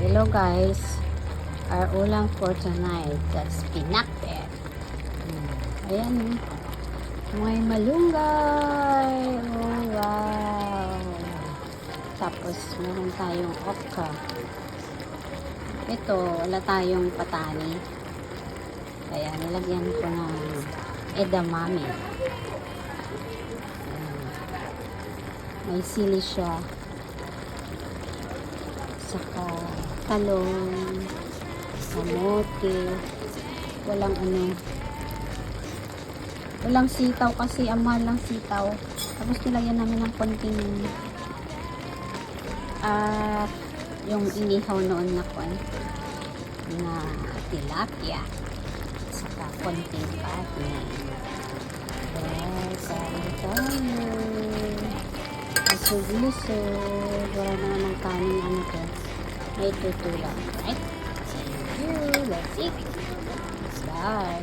Hello guys, our ulam for tonight, that's pinakbet. Ayan, may malunggay. Oh wow. Tapos meron tayong okra. Ito, wala tayong patani, kaya nilagyan ko ng edamame. May sili siya, saka talong, kamote, walang sitaw kasi ang mahal ng sitaw. Tapos nilagyan namin ng konting yung inihaw noon na tilapia, saka konting pati. Yes, tayo. Lusog-lusog. Wala naman ng kanin to. May tutulang. Right? Thank you. That's it. Bye.